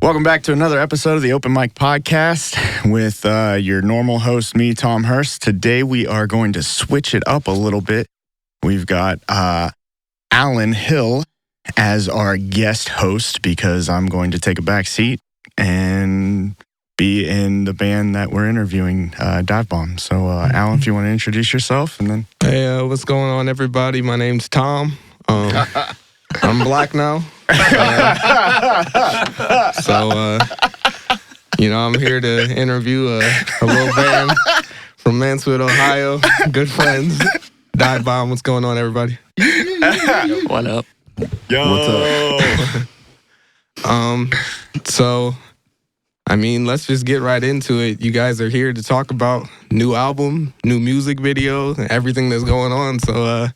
Welcome back to another episode of the Open Mic Podcast with your normal host, me, Tom Hurst. Today we are going to switch it up a little bit. We've got Alan Hill as our guest host because I'm going to take a back seat and be in the band that we're interviewing, Divebomb. So, Alan, if you want to introduce yourself and then... Hey, what's going on, everybody? My name's Tom. I'm black now. I'm here to interview a little band from Mansfield, Ohio. Good friends. Divebomb, what's going on, everybody? What up? Yo! What's up? Let's just get right into it. You guys are here to talk about new album, new music video, and everything that's going on. So,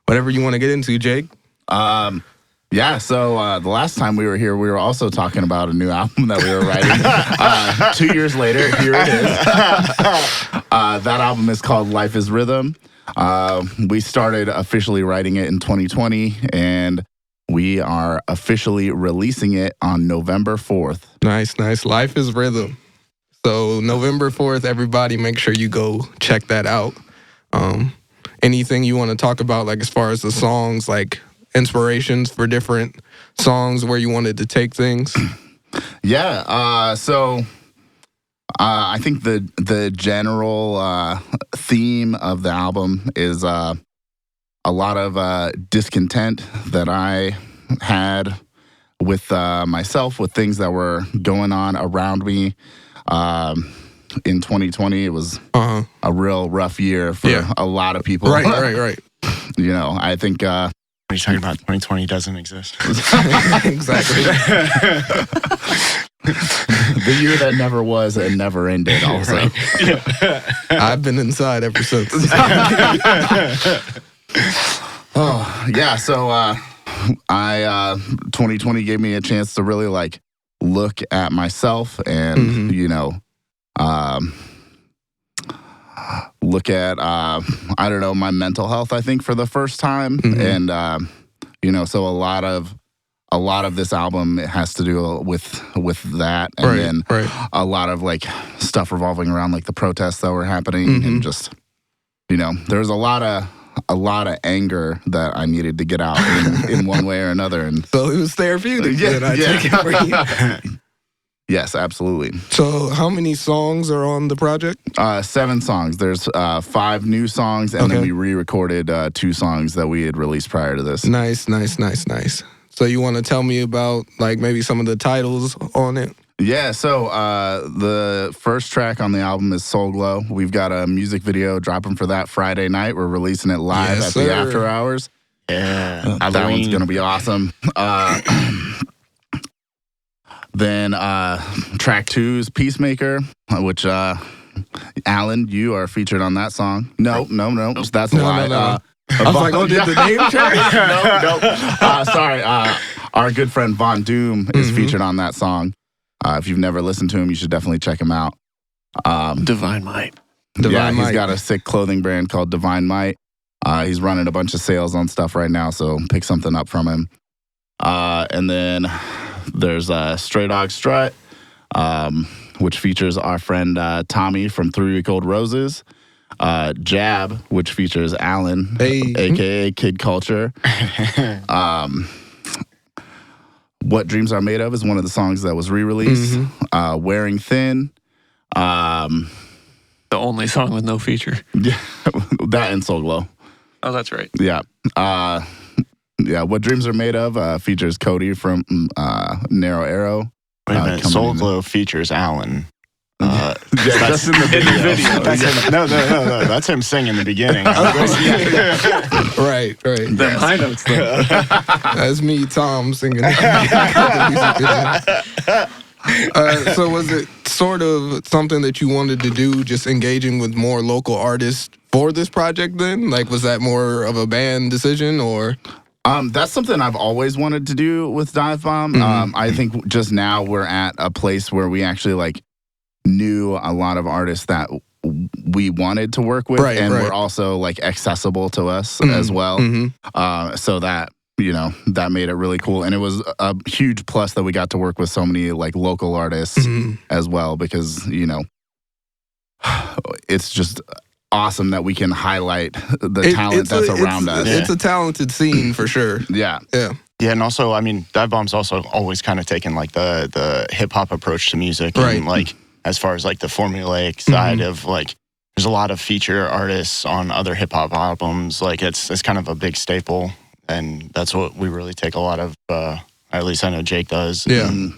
whatever you want to get into, Jake. The last time we were here, we were also talking about a new album that we were writing. 2 years later, here it is. That album is called Life is Rhythm. We started officially writing it in 2020, and we are officially releasing it on November 4th. Nice. Life is Rhythm. So November 4th, everybody make sure you go check that out. Anything you want to talk about, like as far as the songs, like inspirations for different songs, where you wanted to take things? Yeah. I think the general theme of the album is a lot of discontent that I had with myself, with things that were going on around me. In 2020, it was a real rough year for a lot of people. Right. I think... What are you talking about? 2020 doesn't exist. Exactly. The year that never was and never ended also. Right. I've been inside ever since. 2020 gave me a chance to really look at myself and look at my mental health, I think, for the first time. And so a lot of this album has to do with that, and a lot of stuff revolving around the protests that were happening, and just there's a lot of anger that I needed to get out in one way or another. And so it was therapeutic. Take it for you. Yes, absolutely. So how many songs are on the project? 7 songs. There's 5 new songs, and then we re-recorded 2 songs that we had released prior to this. Nice. So you want to tell me about maybe some of the titles on it? Yeah, so the first track on the album is Soul Glow. We've got a music video dropping for that Friday night. We're releasing it live at the After Hours. Yeah. That one's going to be awesome. Then track 2 is Peacemaker, which Alan, you are featured on that song. No, that's a lie. No. I was like, did the name change? No. Sorry. Our good friend Von Doom is featured on that song. If you've never listened to him, you should definitely check him out. Divine Might. He's got a sick clothing brand called Divine Might. He's running a bunch of sales on stuff right now, so pick something up from him. And then there's Stray Dog Strut, which features our friend Tommy from 3 Week Old Roses. Jab, which features Alan, a.k.a. Kid Kulture. What Dreams Are Made Of is one of the songs that was re-released. Wearing Thin. The only song with no feature. Yeah, that and Soul Glow. Oh, that's right. Yeah. What Dreams Are Made Of features Cody from Narrow Arrow. Wait a minute, Soul Glow features Alan. That's in the video. That's him. No, that's him singing in the beginning. Right. The high notes, though. That's me, Tom, singing. So was it sort of something that you wanted to do, just engaging with more local artists for this project then? Was that more of a band decision, or? That's something I've always wanted to do with Divebomb. I think just now we're at a place where we actually knew a lot of artists that we wanted to work with, and were also accessible to us as well. So that that made it really cool. And it was a huge plus that we got to work with so many like local artists as well, because, it's just awesome that we can highlight the talent that's around us. It's a talented scene for sure. Yeah. Yeah. Yeah, and also, I mean, Divebomb's also always kind of taken like the hip hop approach to music, right? And like as far as like the formulaic side of like, there's a lot of feature artists on other hip hop albums. Like it's kind of a big staple, and that's what we really take a lot of. At least I know Jake does. Yeah. And,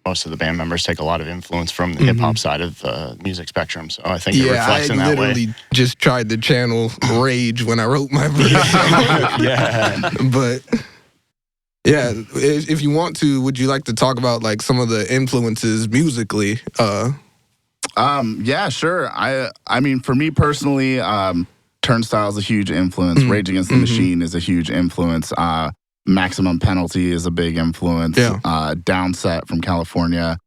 most of the band members take a lot of influence from the hip hop side of the music spectrum. So I think it reflects in that way. I literally just tried to channel rage when I wrote my verse. Yeah. But yeah, if you want to, would you like to talk about like some of the influences musically? Yeah, sure. I mean, for me personally, Turnstile is a huge influence. Rage Against the Machine is a huge influence. Maximum Penalty is a big influence. Yeah. Downset from California.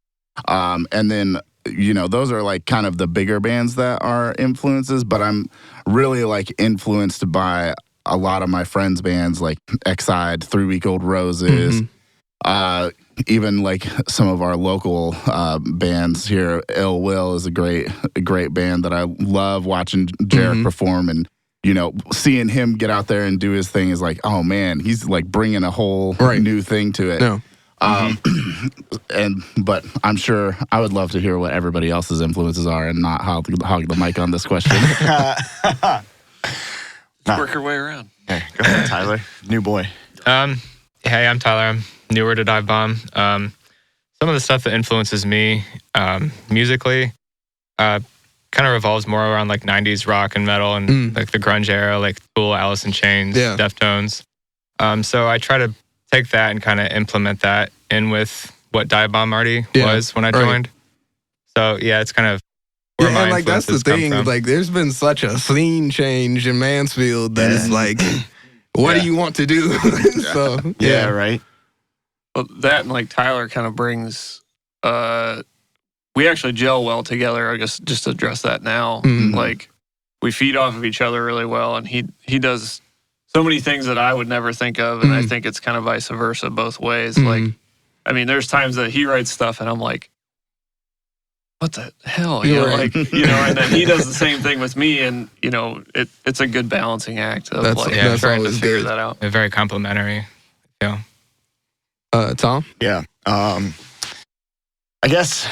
And then, those are like kind of the bigger bands that are influences, but I'm really like influenced by a lot of my friends' bands like Exide, 3 Week Old Roses, even like some of our local bands here. Ill Will is a great band that I love watching Jarek perform, and seeing him get out there and do his thing is like, oh man, he's like bringing a whole new thing to it. No. But I'm sure I would love to hear what everybody else's influences are and not hog the mic on this question. Work your way around. Hey, go ahead, Tyler. New boy. Hey, I'm Tyler. I'm newer to Divebomb. Some of the stuff that influences me musically kind of revolves more around like 90s rock and metal and like the grunge era, like Tool, Alice in Chains, Deftones. So I try to take that and kind of implement that in with what Divebomb already was when I joined. So yeah, it's kind of where my and like that's the influences come thing. from. Like, there's been such a scene change in Mansfield that it's like, what do you want to do? So Yeah, right. Well, that and like Tyler kind of brings. We actually gel well together. I guess just to address that now. Like we feed off of each other really well, and he does so many things that I would never think of, and I think it's kind of vice versa both ways. Like, I mean, there's times that he writes stuff, and I'm like, what the hell? And then he does the same thing with me, and it's a good balancing act of that's trying to always figure good. that out. They're very complimentary. Yeah. Tom? Yeah. I guess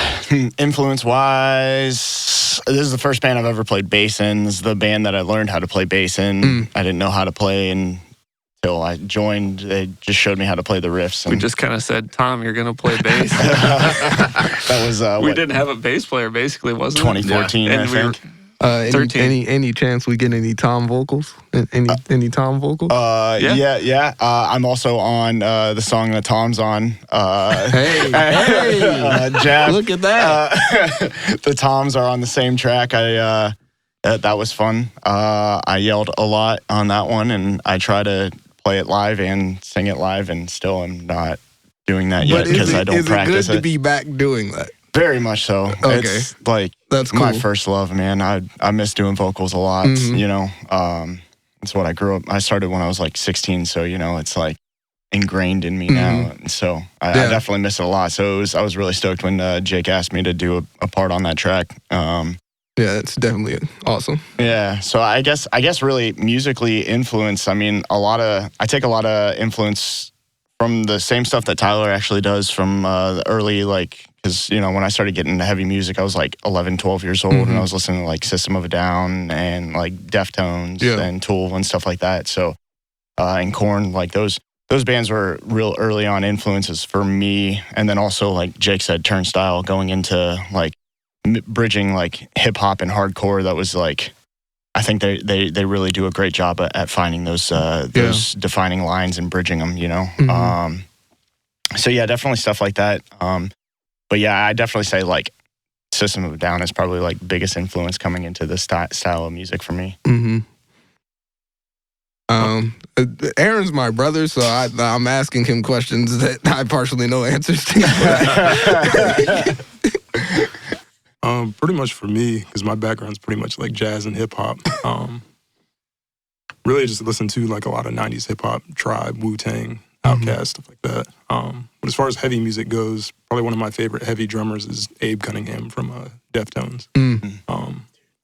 influence-wise, this is the first band I've ever played bass in. This is the band that I learned how to play bass in. I didn't know how to play until I joined. They just showed me how to play the riffs. We just kind of said, Tom, you're going to play bass. That was we didn't have a bass player, basically, wasn't 2014, it? I think. 13. Any chance we get any Tom vocals? Any Tom vocals? Yeah. I'm also on the song that Tom's on. Hey, Jab. look at that. The Toms are on the same track. That was fun. I yelled a lot on that one, and I try to play it live and sing it live, and still am not doing that yet because I don't practice is it good to be back doing that? Very much so. Okay. It's like That's my cool. first love, man. I miss doing vocals a lot. It's what I grew up. I started when I was like 16, so it's like ingrained in me now. And so I definitely miss it a lot. So I was really stoked when Jake asked me to do a part on that track. Yeah, it's definitely awesome. Yeah, so I guess really musically influenced. I mean, I take a lot of influence from the same stuff that Tyler actually does from the early, like, because, when I started getting into heavy music, I was like 11, 12 years old, and I was listening to like System of a Down and like Deftones and Tool and stuff like that. So, and Korn, like those bands were real early on influences for me. And then also, like Jake said, Turnstile, going into like bridging like hip hop and hardcore. That was like, I think they really do a great job at finding those defining lines and bridging them, So yeah, definitely stuff like that. But yeah, I definitely say like System of a Down is probably like biggest influence coming into this style of music for me. Aaron's my brother, so I'm asking him questions that I partially know answers to. Pretty much for me, because my background's pretty much like jazz and hip hop. really just listen to like a lot of 90s hip hop, Tribe, Wu-Tang, Outkast, stuff like that. But as far as heavy music goes, probably one of my favorite heavy drummers is Abe Cunningham from Deftones. I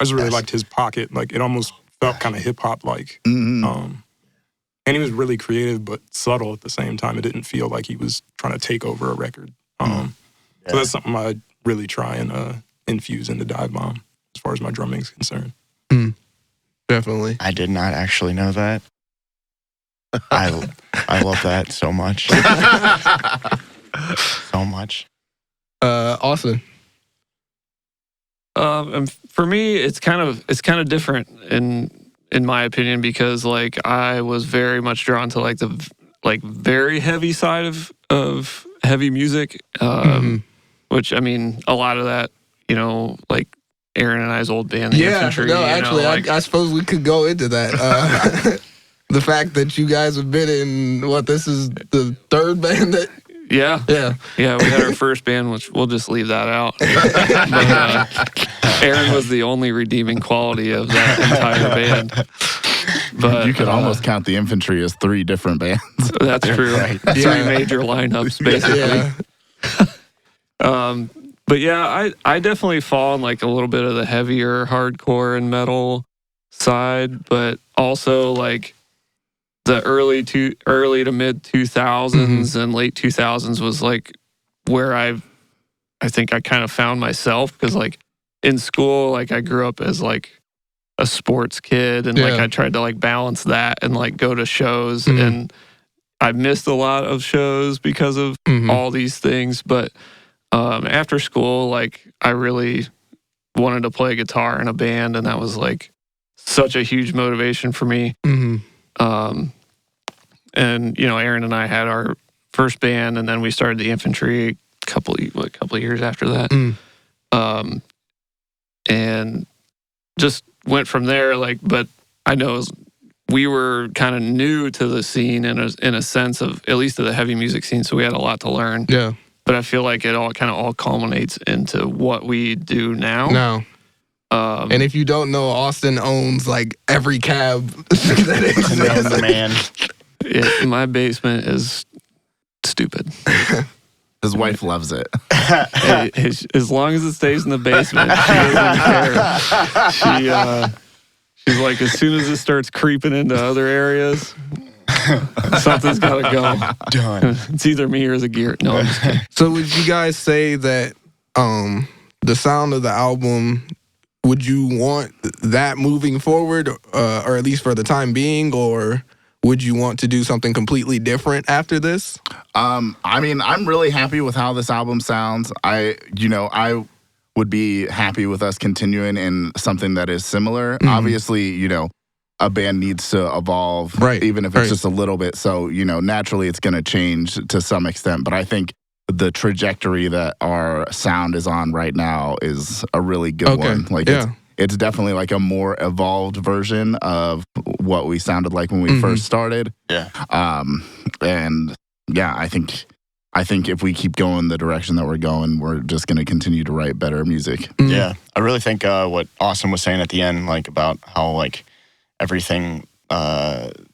just really liked his pocket. Like, it almost felt kind of hip hop like. And he was really creative but subtle at the same time. It didn't feel like he was trying to take over a record. So that's something I really try and infuse into Divebomb as far as my drumming is concerned. Definitely. I did not actually know that. I love that so much. So much. Austin. And for me, it's kind of different in my opinion, because like I was very much drawn to like the very heavy side of heavy music, which I mean a lot of that, you know, like Aaron and I's old band, the Infantry. No, actually, I suppose we could go into that. The fact that you guys have been in this is the third band that. Yeah. We had our first band, which we'll just leave that out. But Aaron was the only redeeming quality of that entire band. But you could almost count the Infantry as 3 different bands. That's true. Right. 3 major lineups, basically. But yeah, I definitely fall in like a little bit of the heavier hardcore and metal side, but also like the early to mid 2000s and late 2000s was like where I think I kind of found myself, because like in school, like I grew up as like a sports kid, and like I tried to like balance that and like go to shows, and I missed a lot of shows because of all these things. But after school, like I really wanted to play guitar in a band, and that was like such a huge motivation for me. And you know, Aaron and I had our first band, and then we started the Infantry a couple of years after that. And just went from there. Like, but I know we were kind of new to the scene in a sense of, at least to the heavy music scene, so we had a lot to learn. Yeah. But I feel like it all culminates into what we do now. And if you don't know, Austin owns like every cab that exists. Man. My basement is stupid. His wife loves it. Hey, as long as it stays in the basement, she doesn't care. She's like, as soon as it starts creeping into other areas, something's got to go. Done. It's either me or the gear. No, I'm just kidding. So would you guys say that the sound of the album, would you want that moving forward, or at least for the time being, or would you want to do something completely different after this? I mean, I'm really happy with how this album sounds. I would be happy with us continuing in something that is similar. Obviously, a band needs to evolve, even if it's just a little bit. So, naturally it's going to change to some extent. But I think the trajectory that our sound is on right now is a really good one. Like, it's definitely like a more evolved version of what we sounded like when we first started. And yeah, I think if we keep going the direction that we're going, we're just going to continue to write better music. Yeah, I really think what Austin was saying at the end, like about how like everything,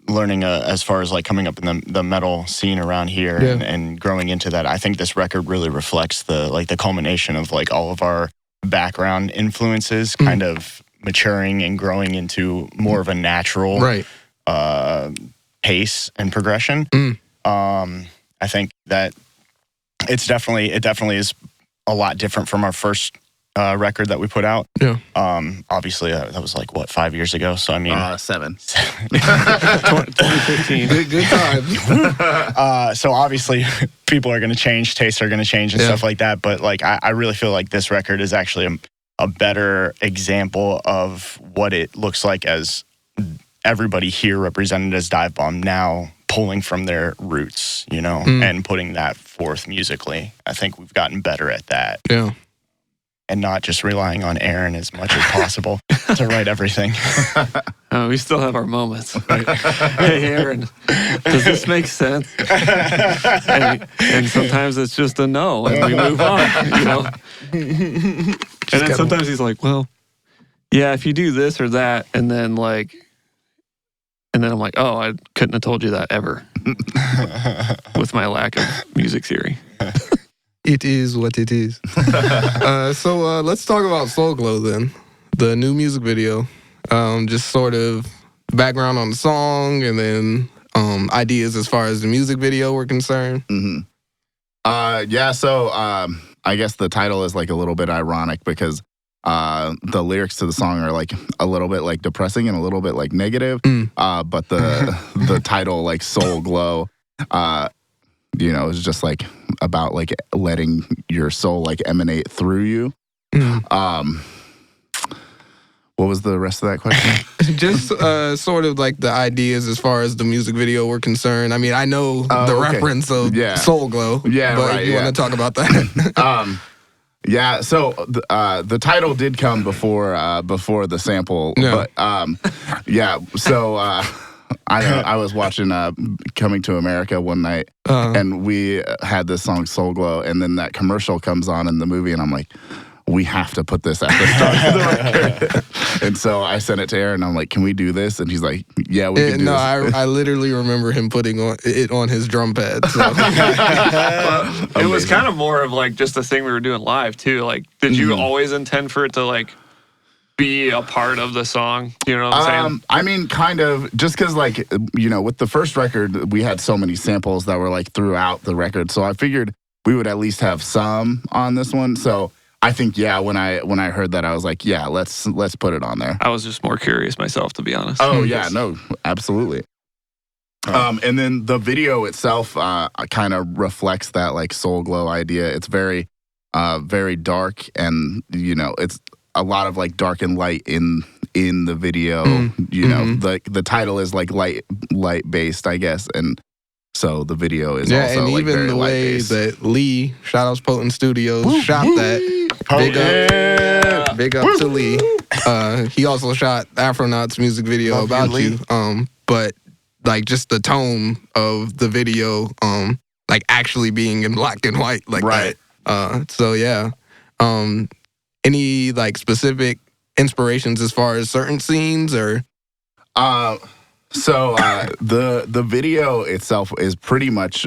learning as far as like coming up in the metal scene around here and growing into that. I think this record really reflects the culmination of like all of our background influences kind of maturing and growing into more of a natural pace and progression. I think that it definitely is a lot different from our first record that we put out. Obviously that was like 5 years ago, so I mean 7 2015. Good times. So obviously people are going to change, tastes are going to change and stuff like that, but like I really feel like this record is actually a better example of what it looks like as everybody here represented as Divebomb now pulling from their roots, and putting that forth musically. I think we've gotten better at that. And not just relying on Aaron as much as possible to write everything. We still have our moments. Right? Hey, Aaron, does this make sense? And sometimes it's just a no, and we move on, And then sometimes he's like, well, yeah, if you do this or that, and then And then I'm like, oh, I couldn't have told you that ever with my lack of music theory. It is what it is. So let's talk about Soul Glow then, the new music video. Just sort of background on the song, and then ideas as far as the music video were concerned. Yeah, so I guess the title is like a little bit ironic because the lyrics to the song are like a little bit like depressing and a little bit like negative. But the title, like Soul Glow, is just like about like letting your soul like emanate through you. What was the rest of that question? Just sort of like the ideas as far as the music video were concerned. I mean, I know the reference of Soul Glow, but you want to talk about that? Yeah, so the title did come before the sample, but so I was watching Coming to America one night, and we had this song Soul Glow, and then that commercial comes on in the movie, and I'm like, we have to put this at the start of the record. And so I sent it to Aaron, and I'm like, can we do this? And he's like, yeah, we can do this. I literally remember him putting it on his drum pad. So. It was kind of more of like just a thing we were doing live too. Like, did you always intend for it to like be a part of the song? You know what I'm saying? I mean, kind of, just because like, with the first record, we had so many samples that were like throughout the record. So I figured we would at least have some on this one. So I think, when I heard that, I was like, yeah, let's put it on there. I was just more curious myself, to be honest. Oh, yeah, no, absolutely. And then the video itself kind of reflects that like Soul Glow idea. It's very, very dark, and it's a lot of like dark and light in the video. The title is like light based, I guess, and so the video is also and like even very the light way based. that Lee, shout outs Potent Studios, shot that. Big up to Lee. He also shot Afronauts music video about you. But like just the tone of the video, like actually being in black and white like that. So yeah. Any like specific inspirations as far as certain scenes or? So the video itself is pretty much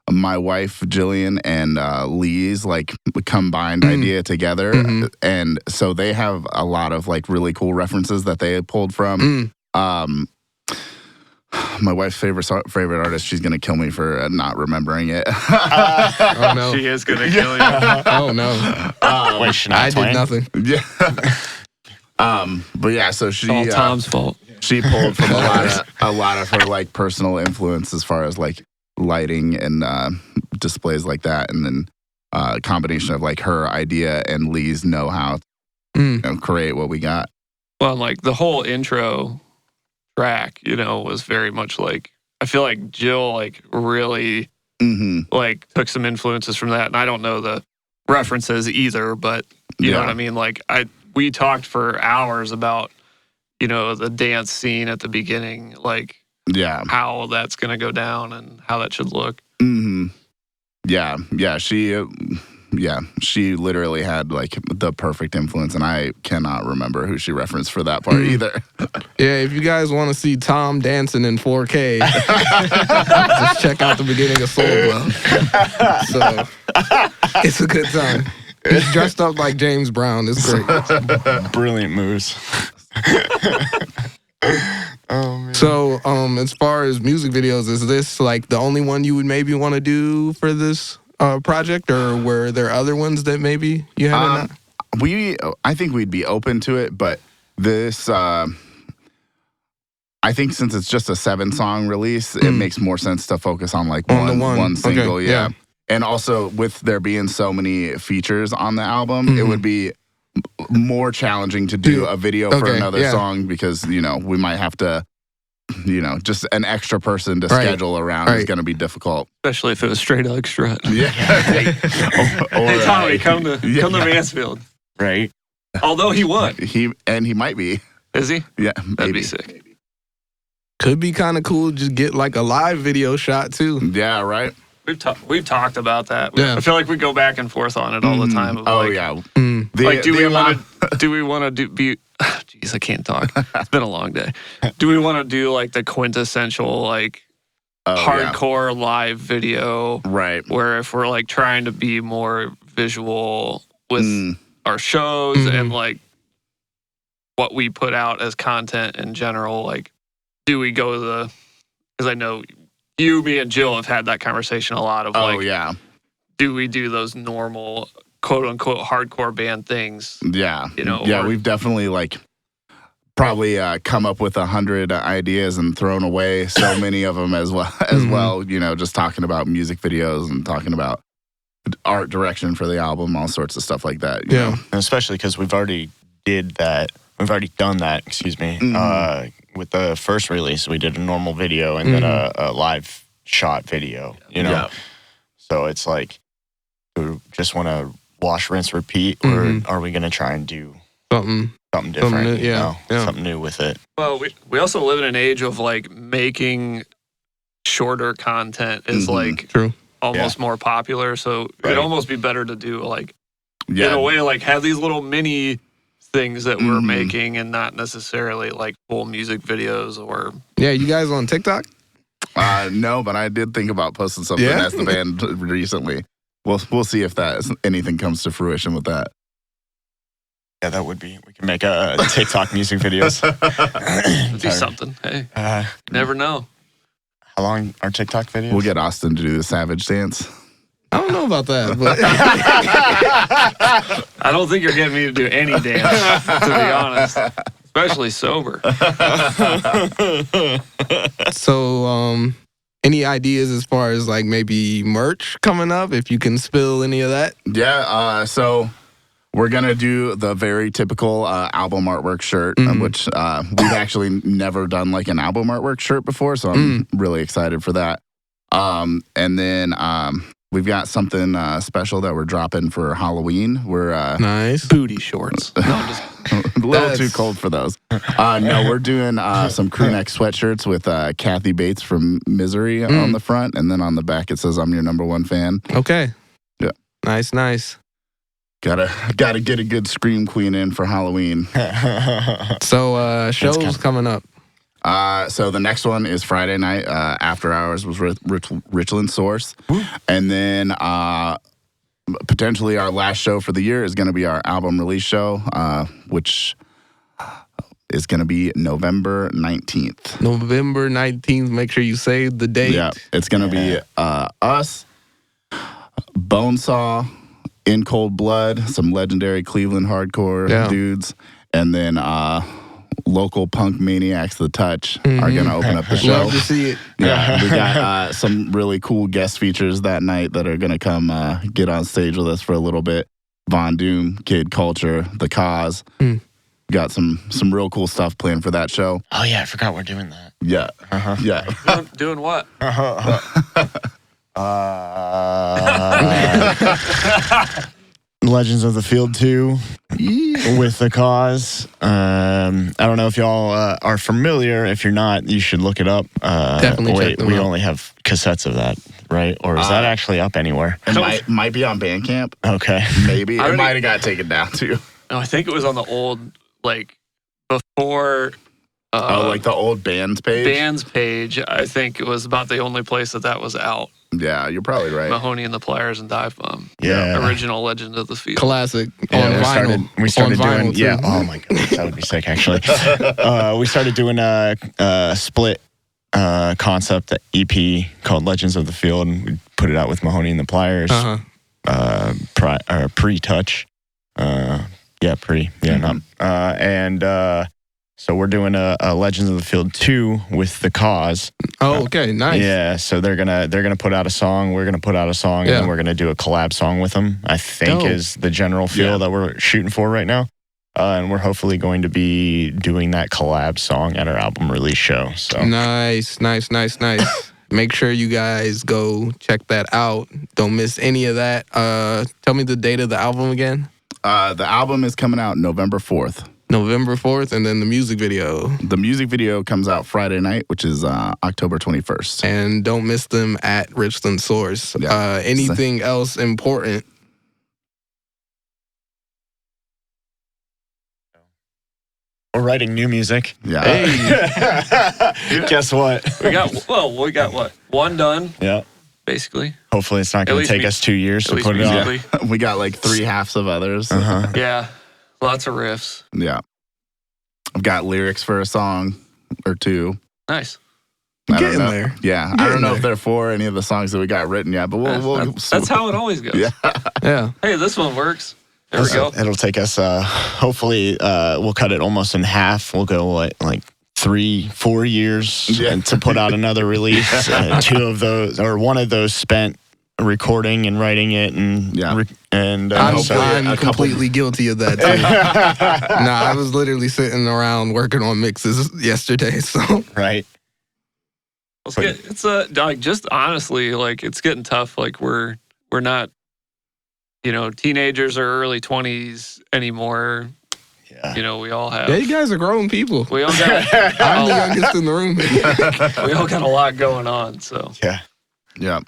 my wife Jillian and Lee's like combined idea together, and so they have a lot of like really cool references that they pulled from. My wife's favorite artist, she's gonna kill me for not remembering it. Oh no, she is gonna kill you. Oh no, Wait, I did nothing. Yeah. But yeah, so she all Tom's fault. She pulled from a lot of her like personal influence as far as like lighting and displays like that, and then a combination of like her idea and Lee's know-how to create what we got. Well, like the whole intro track, was very much like, I feel like Jill like really like took some influences from that, and I don't know the references either, but you know what I mean. Like we talked for hours about the dance scene at the beginning, like how that's gonna go down and how that should look. She literally had like the perfect influence, and I cannot remember who she referenced for that part either. Yeah, if you guys want to see Tom dancing in 4K, just check out the beginning of Soul Glow. So it's a good time. He's dressed up like James Brown. It's great. Brilliant moves. Oh man. So, as far as music videos, is this like the only one you would maybe want to do for this project, or were there other ones that maybe you haven't? I think we'd be open to it, but this, I think since it's just a 7-song release, it makes more sense to focus on like one single. Okay, yeah. And also with there being so many features on the album, it would be more challenging to do a video for another song because, we might have to, just an extra person to schedule around is going to be difficult. Especially if it was straight extra. Yeah. Hey, Tommy, come to Mansfield. Right. Although he would. He might be. Is he? Yeah, that'd be sick. Could be kind of cool. Just get like a live video shot too. Yeah, right. We've talked about that. Yeah. I feel like we go back and forth on it all the time. Of like, like, do we want to be Jeez, I can't talk. It's been a long day. Do we want to do like the quintessential like hardcore live video? Right. Where if we're like trying to be more visual with our shows and like what we put out as content in general, like do we go because I know you, me, and Jill have had that conversation a lot of do we do those normal quote unquote hardcore band things? Yeah. Or, we've definitely like probably come up with 100 ideas and thrown away so many of them as well, just talking about music videos and talking about art direction for the album, all sorts of stuff like that. You know? And especially because we've already done that, excuse me, with the first release. We did a normal video and then a live shot video, So it's like, do we just want to wash, rinse, repeat, or are we going to try and do something different, something new with it? Well, we also live in an age of like making shorter content is like almost more popular. So it'd almost be better to do like, in a way, like have these little mini things that we're making and not necessarily like full music videos or. Yeah, you guys on TikTok? No, but I did think about posting something as the band recently. We'll see if anything comes to fruition with that. Yeah, that would be. We can make a TikTok music videos. Do something. Hey, never know. How long are TikTok videos? We'll get Austin to do the Savage dance. I don't know about that, but I don't think you're getting me to do any dance, to be honest. Especially sober. So, any ideas as far as like maybe merch coming up, if you can spill any of that? Yeah, so we're going to do the very typical album artwork shirt, which we've actually never done like an album artwork shirt before, so I'm really excited for that. And then we've got something special that we're dropping for Halloween. We're nice booty shorts. No, I'm just a little too cold for those. No, we're doing some crew neck sweatshirts with Kathy Bates from Misery on the front, and then on the back it says "I'm your number one fan." Okay. Yeah. Nice. Gotta get a good scream queen in for Halloween. So shows coming up. So the next one is Friday night. After Hours was Richland Source. And then potentially our last show for the year is going to be our album release show, which is going to be November 19th. November 19th. Make sure you save the date. Yeah, it's going to be us, Bonesaw, In Cold Blood, some legendary Cleveland hardcore dudes, and then local punk maniacs, The Touch, are going to open up the show. Love to see it. Yeah, we got some really cool guest features that night that are going to come get on stage with us for a little bit. Von Doom, Kid Culture, The Cause. Got some real cool stuff planned for that show. Oh, yeah, I forgot we're doing that. Yeah. Yeah. doing what? Legends of the Field 2 with The Cause. I don't know if y'all are familiar. If you're not, you should look it up. Definitely check them we out. only have cassettes of that, right? Or is that actually up anywhere? It might be on Bandcamp. Okay. Maybe. It might have got taken down, too. No, I think it was on the old, like, before... like the old bands page? Bands page, I think it was about the only place that was out. Yeah, you're probably right. Mahoney and the Pliers and Divebomb. Yeah. Original Legend of the Field. Classic. Yeah, On vinyl. We started On doing, vinyl, too. oh my goodness, that would be sick, actually. We started doing a split concept EP called Legends of the Field, and we put it out with Mahoney and the Pliers. Pre-touch. So we're doing a Legends of the Field 2 with The Cause. Oh, okay, nice. Yeah, so they're gonna put out a song, we're gonna put out a song, and then we're gonna do a collab song with them. I think is the general feel that we're shooting for right now. And we're hopefully going to be doing that collab song at our album release show. So Nice. Make sure you guys go check that out. Don't miss any of that. Tell me the date of the album again. The album is coming out November 4th. November 4th, and then the music video. The music video comes out Friday night, which is October 21st. And don't miss them at Richland Source. Yeah. Anything else important? We're writing new music. Yeah. Hey. Guess what? We got what? One done, Yeah. basically. Hopefully it's not going to take us 2 years to least put it out. musically. We got like 3 halves of others. Uh-huh. Yeah. Lots of riffs. Yeah. I've got lyrics for a song or 2. Nice. I don't Getting know. there. Yeah. I don't know if they're for any of the songs that we got written yet, but That's how it always goes. Yeah. Yeah. Hey, this one works. There we go. It'll take us, hopefully, we'll cut it almost in half. We'll go, like 3-4 years to put out another release. 2 of those, or 1 of those spent recording and writing it. And I'm completely guilty of that, too. I was literally sitting around working on mixes yesterday, so. Right. It's like, just honestly, like, it's getting tough. Like, we're not, teenagers or early 20s anymore. Yeah. We all have. Yeah, you guys are grown people. We all got. I'm the youngest in the room. We all got a lot going on. So. Yeah. Yeah.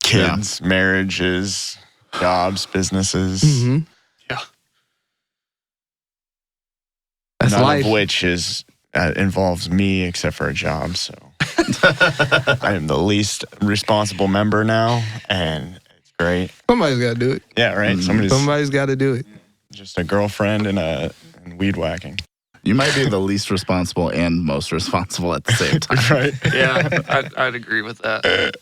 Kids, marriages, jobs, businesses. Mm-hmm. Yeah. That's None life. of which involves me except for a job. So I am the least responsible member now, and it's great. Somebody's got to do it. Yeah, right. Somebody's got to do it. Just a girlfriend and weed whacking. You might be the least responsible and most responsible at the same time. Right. Yeah, I'd agree with that.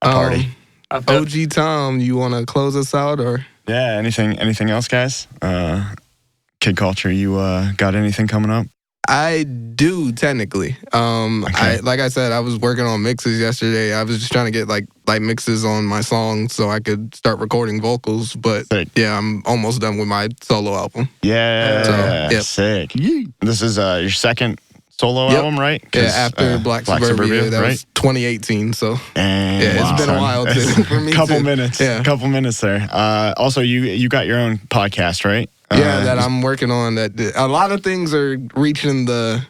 A party. OG Tom, you want to close us out or? Yeah. Anything else, guys? Kid Kulture, you got anything coming up? I do technically. Okay. Like I said, I was working on mixes yesterday. I was just trying to get like mixes on my songs so I could start recording vocals. But Sick. yeah, I'm almost done with my solo album. Yeah. So, yep. Sick. This is your second solo album, right? Yeah, after Black Suburbia, that right? was 2018. So And yeah, it's been a while too for me. Couple too. minutes. Yeah. Couple minutes there. Also, you got your own podcast, right? Yeah, that I'm working on. That a lot of things are reaching the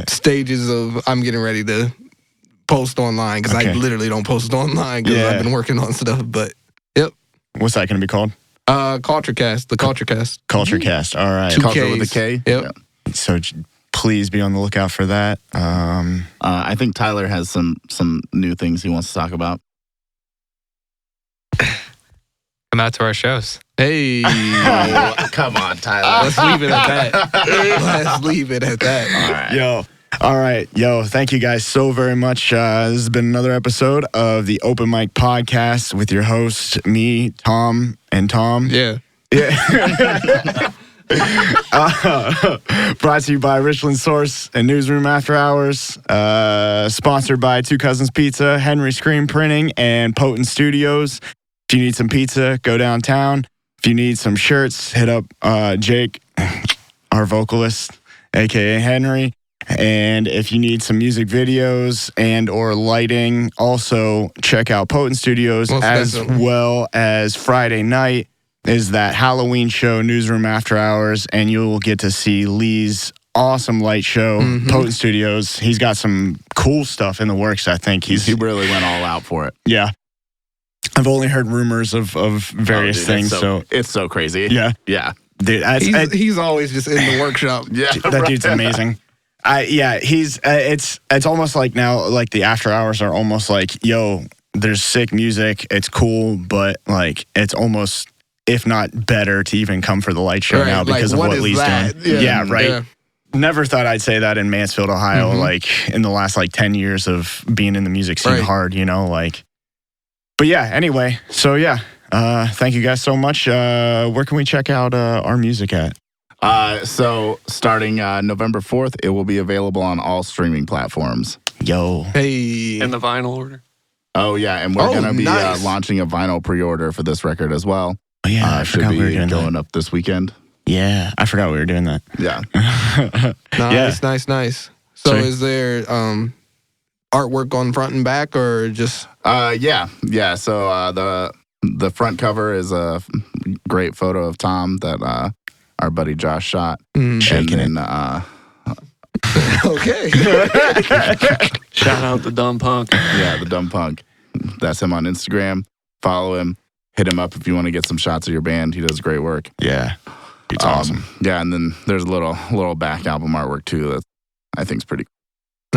stages of I'm getting ready to post online because I literally don't post online because I've been working on stuff. But yep. What's that going to be called? Kulture Kast, the Kulture Kast. Culture Cast. All right. 2 Culture Ks. with a K. Yep. So please be on the lookout for that. I think Tyler has some new things he wants to talk about. Come out to our shows. Hey. Come on, Tyler. Let's leave it at that. Let's leave it at that. All right. All right. Thank you guys so very much. This has been another episode of the Open Mic Podcast with your host, me, Tom, and Tom. Yeah. Brought to you by Richland Source and Newsroom After Hours. Sponsored by Two Cousins Pizza, Henry Screen Printing, and Potent Studios. If you need some pizza, go downtown. If you need some shirts, hit up Jake, our vocalist, a.k.a. Henry. And if you need some music videos and or lighting, also check out Potent Studios, as well as Friday night is that Halloween show, Newsroom After Hours, and you'll get to see Lee's awesome light show, Potent Studios. He's got some cool stuff in the works, I think. He really went all out for it. Yeah. I've only heard rumors of various things, so it's so crazy. Yeah. Yeah. Dude, he's always just in the workshop. Yeah. That dude's amazing. He's it's almost like now, like the after hours are almost like, yo, there's sick music, it's cool, but like it's almost, if not better, to even come for the light show now because of what Lee's doing. Yeah, right. Yeah. Never thought I'd say that in Mansfield, Ohio, like in the last 10 years of being in the music scene hard, But yeah, anyway, so yeah, thank you guys so much. Where can we check out our music at? So starting November 4th, it will be available on all streaming platforms. Yo. Hey. In the vinyl order. Oh, yeah, and we're going to be launching a vinyl pre-order for this record as well. Oh, yeah, I forgot we were doing going that. up this weekend. Yeah, I forgot we were doing that. Yeah. Nice. So is there artwork on front and back or just? Yeah. So the front cover is a great photo of Tom that our buddy Josh shot. Shaking and it. Okay. Shout out the dumb punk. Yeah, the dumb punk. That's him on Instagram. Follow him. Hit him up if you want to get some shots of your band. He does great work. Yeah. It's awesome. Yeah, and then there's a little back album artwork too that I think is pretty cool.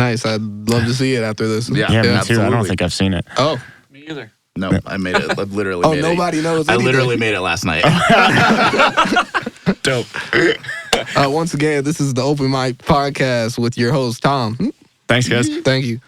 Nice. I'd love to see it after this. Yeah, me too. I absolutely. don't think I've seen it. Oh. Me either. No, I made it. I literally made nobody knows I anything. literally made it last night. Dope. Once again, this is the Open Mic Podcast with your host, Tom. Thanks, guys. Thank you.